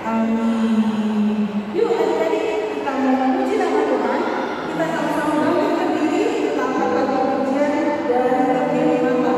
Amin. Yuk adik-adik kita mau memuji nama Tuhan. Kita sama-sama bangkit berdiri kita angkat lagu pujian dari firman Tuhan.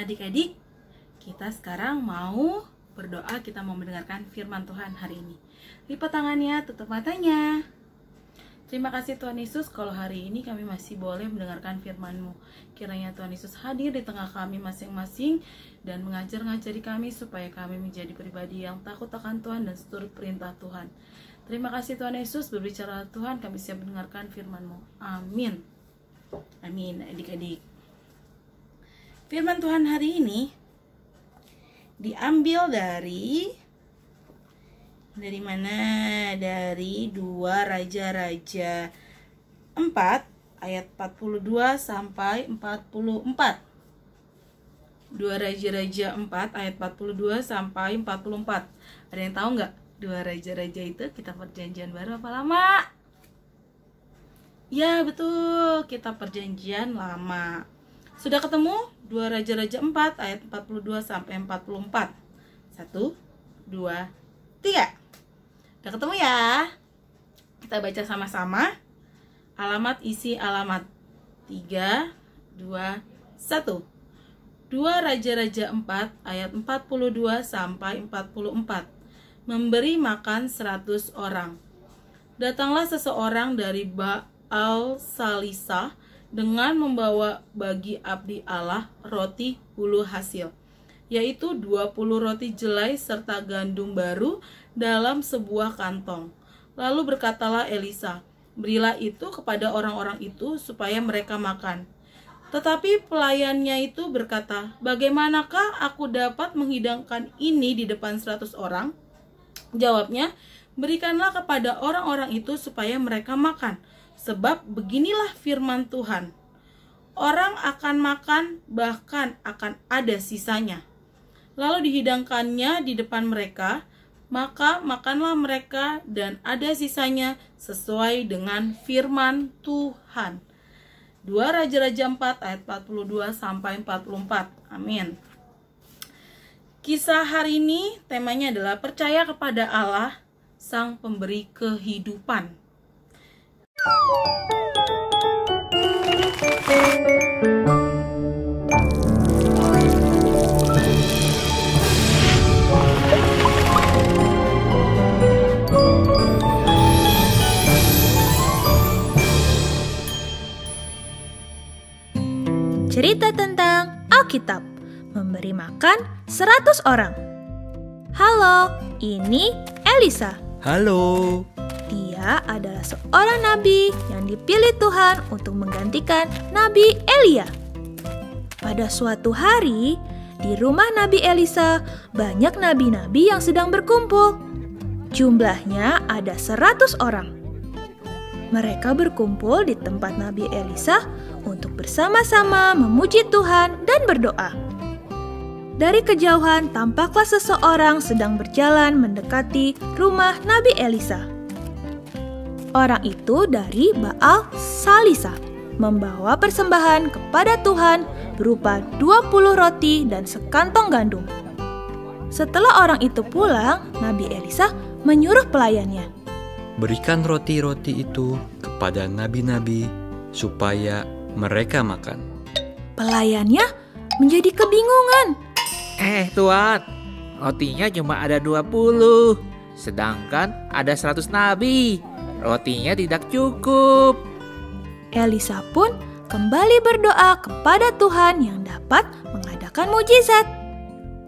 Adik-adik, kita sekarang mau berdoa, kita mau mendengarkan firman Tuhan hari ini. Lipat tangannya, tutup matanya. Terima kasih Tuhan Yesus, kalau hari ini kami masih boleh mendengarkan firman-Mu. Kiranya Tuhan Yesus hadir di tengah kami masing-masing dan mengajar-ngajari kami supaya kami menjadi pribadi yang takut akan Tuhan dan seturut perintah Tuhan. Terima kasih Tuhan Yesus, berbicara Tuhan, kami siap mendengarkan firman-Mu. Amin. Amin, adik-adik. Firman Tuhan hari ini diambil dari mana? Dari 2 Raja-Raja 4 ayat 42 sampai 44. 2 Raja-Raja 4 ayat 42 sampai 44. Ada yang tahu nggak? 2 Raja-Raja itu kitab perjanjian baru apa lama? Ya betul, kitab perjanjian lama. Sudah ketemu? 2 Raja-Raja 4 ayat 42 sampai 44. 1, 2, 3. Udah ketemu ya? Kita baca sama-sama. Alamat isi alamat. 3, 2, 1. 2 Raja-Raja 4 ayat 42 sampai 44. Memberi makan 100 orang. Datanglah seseorang dari Baal Salisah dengan membawa bagi abdi Allah roti hulu hasil, yaitu 20 roti jelai serta gandum baru dalam sebuah kantong. Lalu berkatalah Elisa, berilah itu kepada orang-orang itu supaya mereka makan. Tetapi pelayannya itu berkata, bagaimanakah aku dapat menghidangkan ini di depan 100 orang? Jawabnya, berikanlah kepada orang-orang itu supaya mereka makan. Sebab beginilah firman Tuhan, orang akan makan, bahkan akan ada sisanya. Lalu dihidangkannya di depan mereka, maka makanlah mereka dan ada sisanya sesuai dengan firman Tuhan. 2 Raja-Raja 4 ayat 42 sampai 44. Amin. Kisah hari ini temanya adalah percaya kepada Allah, Sang Pemberi Kehidupan. Cerita tentang Alkitab, memberi makan 100 orang. Halo, ini Elisa. Halo. Dia adalah seorang nabi yang dipilih Tuhan untuk menggantikan Nabi Elia. Pada suatu hari, di rumah Nabi Elisa, banyak nabi-nabi yang sedang berkumpul. Jumlahnya ada 100 orang. Mereka berkumpul di tempat Nabi Elisa untuk bersama-sama memuji Tuhan dan berdoa. Dari kejauhan tampaklah seseorang sedang berjalan mendekati rumah Nabi Elisa. Orang itu dari Baal Salisa, membawa persembahan kepada Tuhan berupa 20 roti dan sekantong gandum. Setelah orang itu pulang, Nabi Elisa menyuruh pelayannya, Berikan roti-roti itu kepada nabi-nabi supaya mereka makan. Pelayannya menjadi kebingungan. Tuan, rotinya cuma ada 20, sedangkan ada 100 nabi. Rotinya tidak cukup. Elisa pun kembali berdoa kepada Tuhan yang dapat mengadakan mujizat.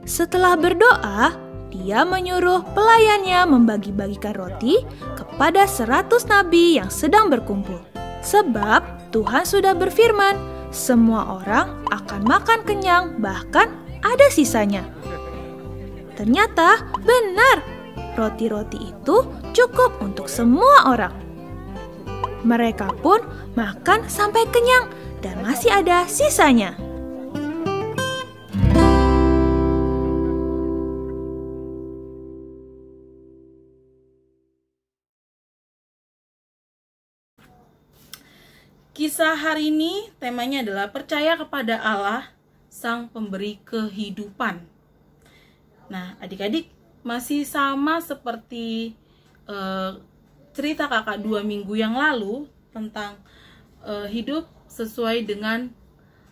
Setelah berdoa, dia menyuruh pelayannya membagi-bagikan roti kepada 100 nabi yang sedang berkumpul. Sebab Tuhan sudah berfirman, semua orang akan makan kenyang, bahkan ada sisanya. Ternyata benar, roti-roti itu cukup untuk semua orang. Mereka pun makan sampai kenyang dan masih ada sisanya. Kisah hari ini temanya adalah percaya kepada Allah, Sang Pemberi Kehidupan. Nah, adik-adik masih sama seperti cerita kakak 2 minggu yang lalu tentang hidup sesuai dengan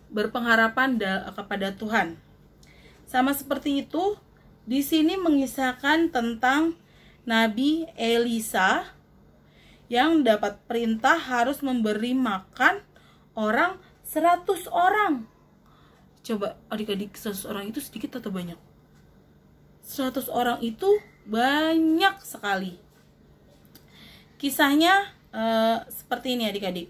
berpengharapan kepada Tuhan. Sama seperti itu, di sini mengisahkan tentang Nabi Elisa yang dapat perintah harus memberi makan orang 100 orang. Coba adik-adik, 100 orang itu sedikit atau banyak? 100 orang itu banyak sekali. Kisahnya seperti ini adik-adik.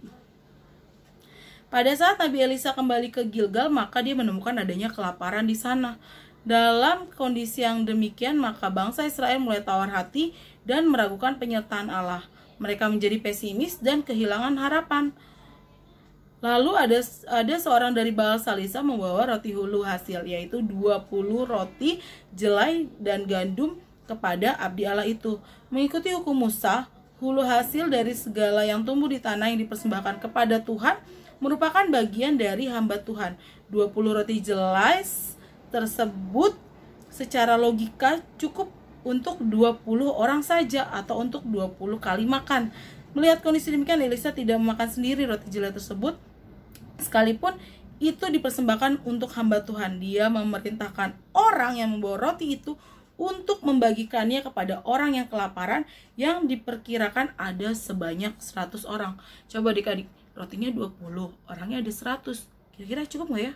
Pada saat Nabi Elisa kembali ke Gilgal, maka dia menemukan adanya kelaparan di sana. Dalam kondisi yang demikian, maka bangsa Israel mulai tawar hati dan meragukan penyertaan Allah. Mereka menjadi pesimis dan kehilangan harapan. Lalu ada seorang dari Baal Salisa membawa roti hulu hasil, yaitu 20 roti jelai dan gandum kepada abdi Allah itu. Mengikuti hukum Musa, hulu hasil dari segala yang tumbuh di tanah yang dipersembahkan kepada Tuhan merupakan bagian dari hamba Tuhan. 20 roti jelai tersebut secara logika cukup untuk 20 orang saja atau untuk 20 kali makan. Melihat kondisi demikian, Elisa tidak memakan sendiri roti jelai tersebut, sekalipun itu dipersembahkan untuk hamba Tuhan. Dia memerintahkan orang yang membawa roti itu untuk membagikannya kepada orang yang kelaparan, yang diperkirakan ada sebanyak 100 orang. Coba adik-adik, rotinya 20, orangnya ada 100. Kira-kira cukup gak ya?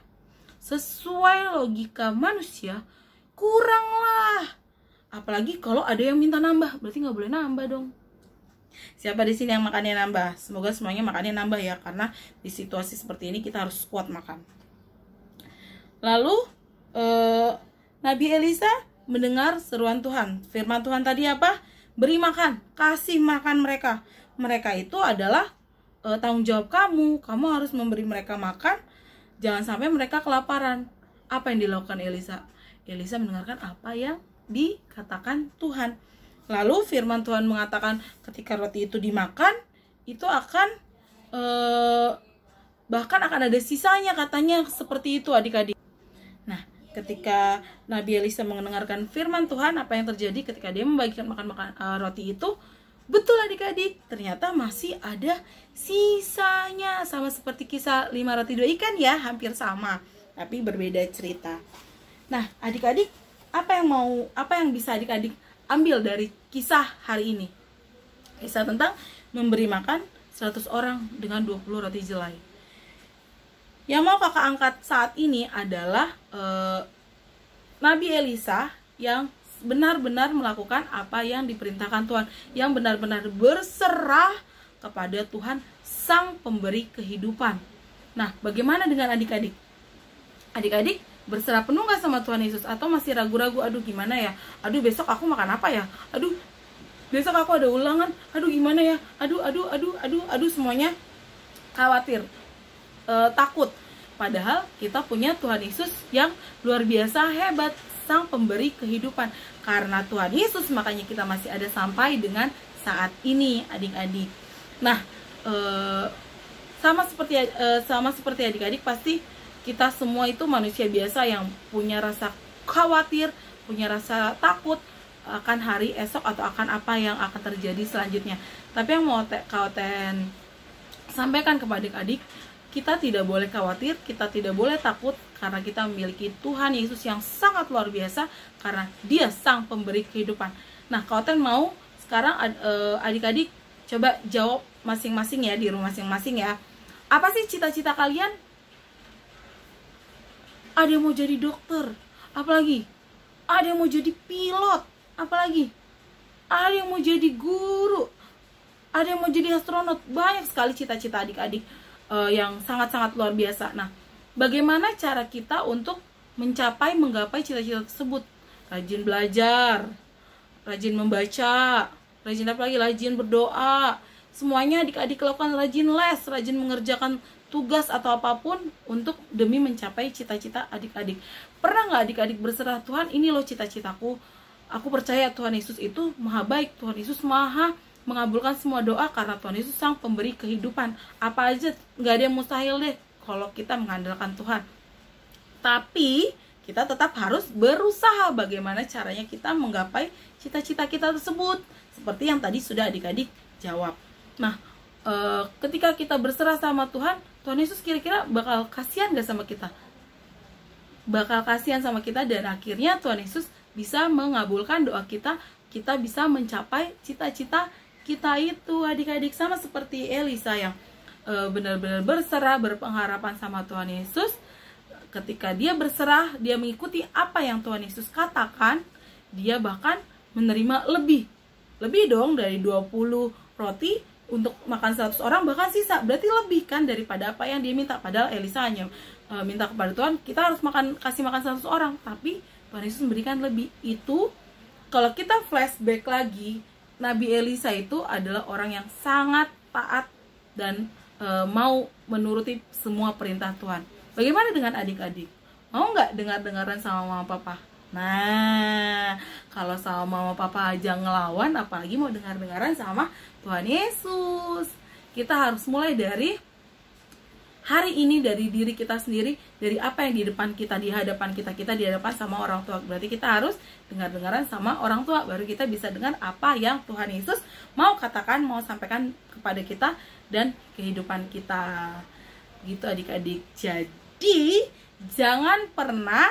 Sesuai logika manusia, kurang lah. Apalagi kalau ada yang minta nambah, berarti nggak boleh nambah dong. Siapa di sini yang makannya nambah? Semoga semuanya makannya nambah ya, karena di situasi seperti ini kita harus kuat makan. Lalu Nabi Elisa mendengar seruan Tuhan. Firman Tuhan tadi apa? Beri makan, kasih makan mereka. Mereka itu adalah tanggung jawab kamu. Kamu harus memberi mereka makan, jangan sampai mereka kelaparan. Apa yang dilakukan Elisa? Elisa mendengarkan apa yang dikatakan Tuhan. Lalu firman Tuhan mengatakan ketika roti itu dimakan, itu akan bahkan akan ada sisanya, katanya seperti itu adik-adik. Nah, ketika Nabi Elisa mendengarkan firman Tuhan, apa yang terjadi ketika dia membagikan makan roti itu? Betul adik-adik, ternyata masih ada sisanya. Sama seperti kisah 5 roti 2 ikan ya, hampir sama, tapi berbeda cerita. Nah, adik-adik, apa yang bisa adik-adik ambil dari kisah hari ini? Kisah tentang memberi makan 100 orang dengan 20 roti jelai. Yang mau kakak angkat saat ini adalah Nabi Elisa yang benar-benar melakukan apa yang diperintahkan Tuhan, yang benar-benar berserah kepada Tuhan Sang Pemberi kehidupan. Nah, bagaimana dengan adik-adik? Adik-adik berserah penuh gak sama Tuhan Yesus? Atau masih ragu-ragu, aduh gimana ya? Aduh besok aku makan apa ya? Aduh besok aku ada ulangan, aduh gimana ya? Aduh semuanya khawatir, takut. Padahal kita punya Tuhan Yesus yang luar biasa hebat, Sang Pemberi kehidupan. Karena Tuhan Yesus makanya kita masih ada sampai dengan saat ini adik-adik. Nah, sama seperti adik-adik, pasti kita semua itu manusia biasa yang punya rasa khawatir, punya rasa takut akan hari esok atau akan apa yang akan terjadi selanjutnya. Tapi yang mau Kaoten sampaikan kepada adik-adik, kita tidak boleh khawatir, kita tidak boleh takut, karena kita memiliki Tuhan Yesus yang sangat luar biasa, karena Dia Sang Pemberi kehidupan. Nah, Kaoten mau sekarang adik-adik coba jawab masing-masing ya, di rumah masing-masing ya. Apa sih cita-cita kalian? Ada yang mau jadi dokter, apalagi? Ada yang mau jadi pilot, apalagi? Ada yang mau jadi guru, ada yang mau jadi astronot. Banyak sekali cita-cita adik-adik yang sangat-sangat luar biasa. Nah, bagaimana cara kita untuk menggapai cita-cita tersebut? Rajin belajar, rajin membaca, rajin berdoa. Semuanya adik-adik lakukan, rajin les, rajin mengerjakan tugas atau apapun untuk demi mencapai cita-cita adik-adik. Pernah nggak adik-adik berserah, Tuhan ini loh cita-citaku, aku percaya Tuhan Yesus itu maha baik, Tuhan Yesus maha mengabulkan semua doa, karena Tuhan Yesus Sang Pemberi kehidupan. Apa aja, nggak ada yang mustahil deh kalau kita mengandalkan Tuhan. Tapi kita tetap harus berusaha bagaimana caranya kita menggapai cita-cita kita tersebut, seperti yang tadi sudah adik-adik jawab. Nah, ketika kita berserah sama Tuhan, Tuhan Yesus kira-kira bakal kasihan gak sama kita? Bakal kasihan sama kita, dan akhirnya Tuhan Yesus bisa mengabulkan doa kita, kita bisa mencapai cita-cita kita itu adik-adik. Sama seperti Elisa yang benar-benar berserah, berpengharapan sama Tuhan Yesus. Ketika dia berserah, dia mengikuti apa yang Tuhan Yesus katakan, dia bahkan menerima lebih dong dari 20 roti untuk makan 100 orang, bahkan sisa. Berarti lebih kan daripada apa yang dia minta. Padahal Elisa hanya minta kepada Tuhan, kita harus kasih makan 100 orang, tapi Tuhan Yesus memberikan lebih. Itu kalau kita flashback lagi, Nabi Elisa itu adalah orang yang sangat taat dan mau menuruti semua perintah Tuhan. Bagaimana dengan adik-adik? Mau nggak dengar-dengaran sama mama papa? Nah, kalau sama mama papa aja ngelawan, apalagi mau dengar-dengaran sama Tuhan Yesus. Kita harus mulai dari hari ini, dari diri kita sendiri, dari apa yang di depan kita, di hadapan kita di hadapan sama orang tua. Berarti kita harus dengar-dengaran sama orang tua, baru kita bisa dengar apa yang Tuhan Yesus mau katakan, mau sampaikan kepada kita dan kehidupan kita. Gitu adik-adik. Jadi jangan pernah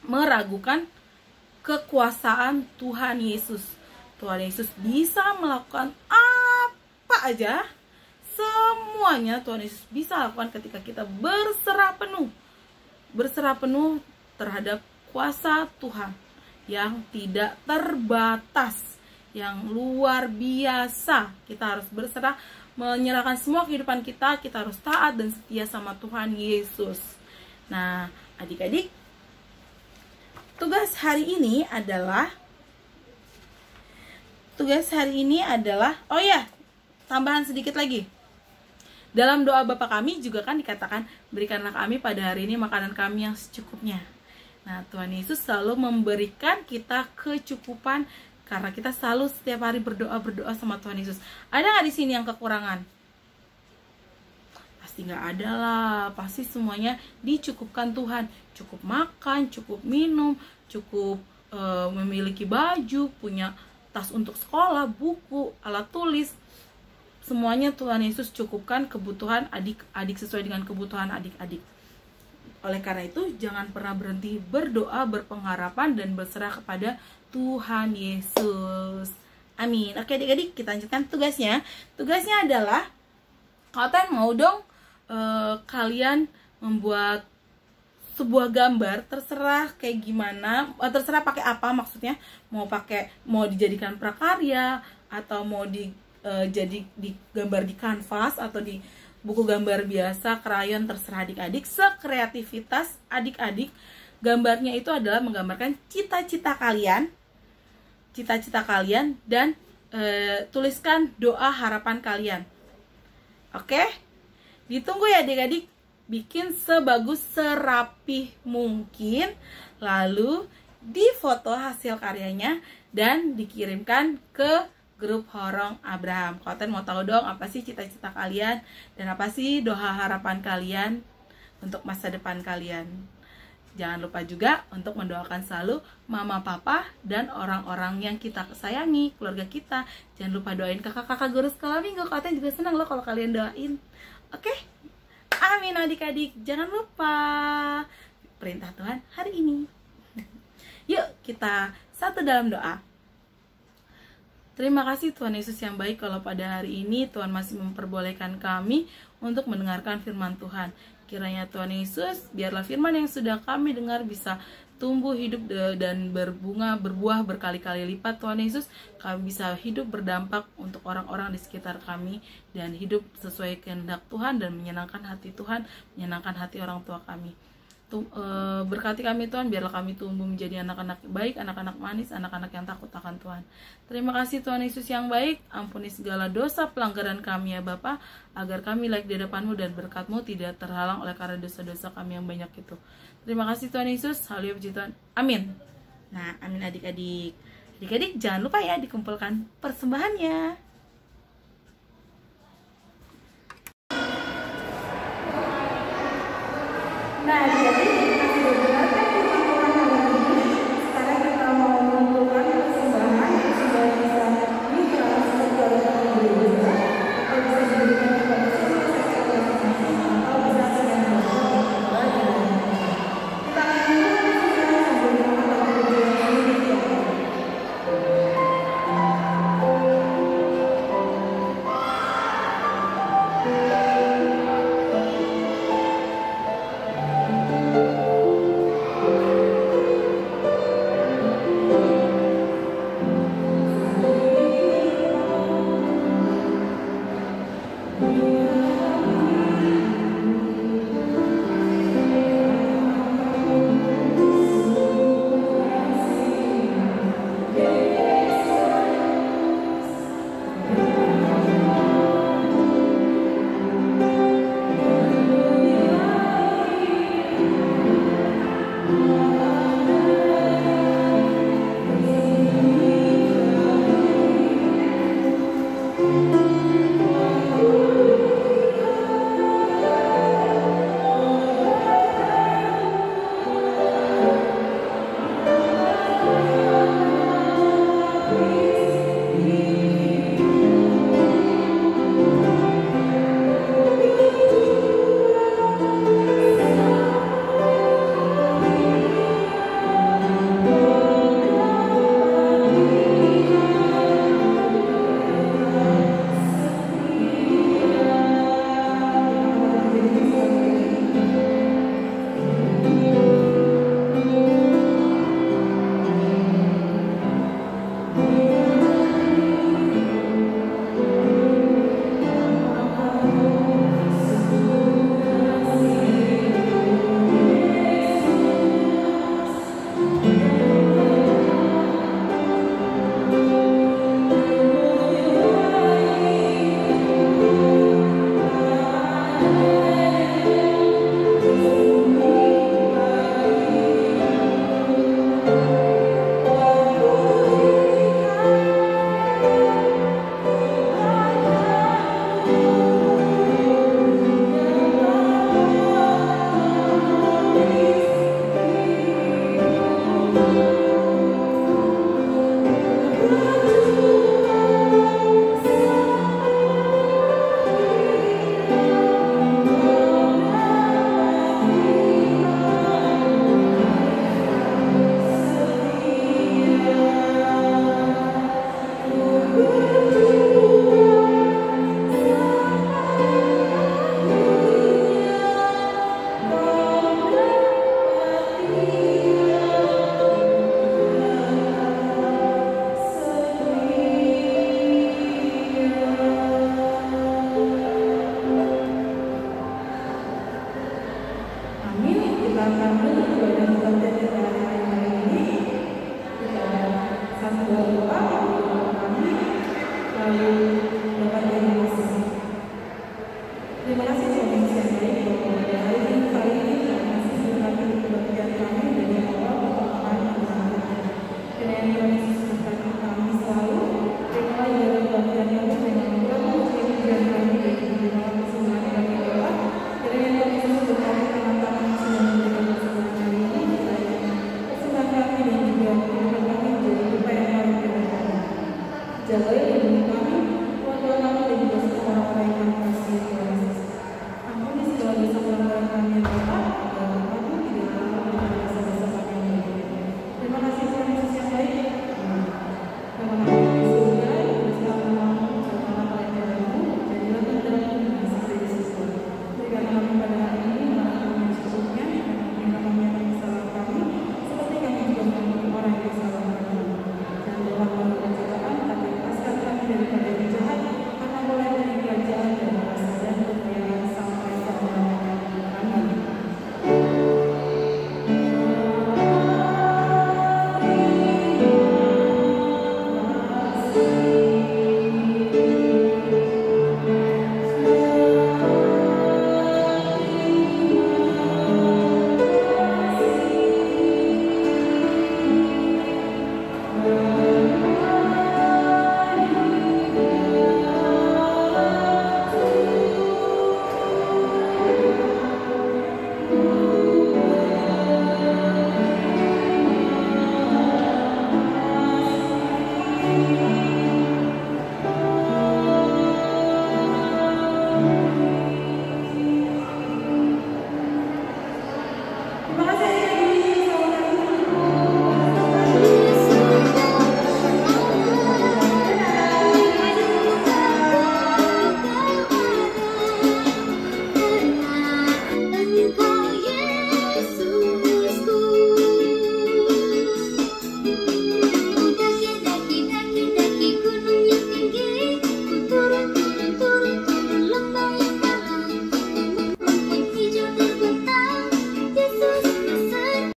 meragukan kekuasaan Tuhan Yesus. Tuhan Yesus bisa melakukan apa aja, semuanya Tuhan Yesus bisa lakukan ketika kita berserah penuh terhadap kuasa Tuhan yang tidak terbatas, yang luar biasa. Kita harus berserah, menyerahkan semua kehidupan kita harus taat dan setia sama Tuhan Yesus. Nah, adik-adik, tugas hari ini adalah oh ya, tambahan sedikit lagi. Dalam doa Bapa kami juga kan dikatakan, berikanlah kami pada hari ini makanan kami yang secukupnya. Nah, Tuhan Yesus selalu memberikan kita kecukupan, karena kita selalu setiap hari berdoa sama Tuhan Yesus. Ada nggak di sini yang kekurangan? pasti nggak ada lah, pasti semuanya dicukupkan Tuhan, cukup makan, cukup minum, cukup memiliki baju, punya tas untuk sekolah, buku, alat tulis, semuanya Tuhan Yesus cukupkan kebutuhan adik-adik sesuai dengan kebutuhan adik-adik. Oleh karena itu, jangan pernah berhenti berdoa, berpengharapan, dan berserah kepada Tuhan Yesus. Amin. Oke adik-adik, kita lanjutkan tugasnya. Tugasnya adalah kalian mau dong kalian membuat sebuah gambar, terserah kayak gimana, terserah pakai apa, maksudnya mau dijadikan prakarya atau mau jadi digambar di kanvas atau di buku gambar biasa, krayon, terserah adik-adik, sekreativitas adik-adik. Gambarnya itu adalah menggambarkan cita-cita kalian dan tuliskan doa harapan kalian. Oke? Ditunggu ya adik-adik, bikin sebagus serapih mungkin, lalu difoto hasil karyanya dan dikirimkan ke grup Horong Abraham. Kalian mau tahu dong apa sih cita-cita kalian dan apa sih doa harapan kalian untuk masa depan kalian. Jangan lupa juga untuk mendoakan selalu mama, papa, dan orang-orang yang kita sayangi, keluarga kita. Jangan lupa doain kakak-kakak guru sekolah minggu. Kalian juga senang loh kalau kalian doain. Oke? Amin adik-adik. Jangan lupa perintah Tuhan hari ini. Yuk kita satu dalam doa. Terima kasih Tuhan Yesus yang baik kalau pada hari ini Tuhan masih memperbolehkan kami untuk mendengarkan firman Tuhan. Kiranya Tuhan Yesus, biarlah firman yang sudah kami dengar bisa tumbuh, hidup, dan berbunga, berbuah berkali-kali lipat. Tuhan Yesus, kami bisa hidup berdampak untuk orang-orang di sekitar kami dan hidup sesuai kehendak Tuhan dan menyenangkan hati Tuhan, menyenangkan hati orang tua kami. Berkati kami Tuhan, biarlah kami tumbuh menjadi anak-anak baik, anak-anak manis, anak-anak yang takut akan Tuhan. Terima kasih Tuhan Yesus yang baik, ampuni segala dosa pelanggaran kami ya Bapa, agar kami layak di hadapan-Mu dan berkat-Mu tidak terhalang oleh karena dosa-dosa kami yang banyak itu. Terima kasih Tuhan Yesus, haleluya puji Tuhan, amin. Nah, amin adik-adik. Adik-adik jangan lupa ya dikumpulkan persembahannya. Nah, jadi kita sudah dengarkan firman Tuhan hari ini. Sekarang kita mau mengumpulkan persembahan yang sudah bisa ditransfer ke gereja atau bisa diberikan kepada siapa saja masing-masing atau bisa dengan doa. Kita akan mengumpulkan sambil mengatakan gereja yang ini.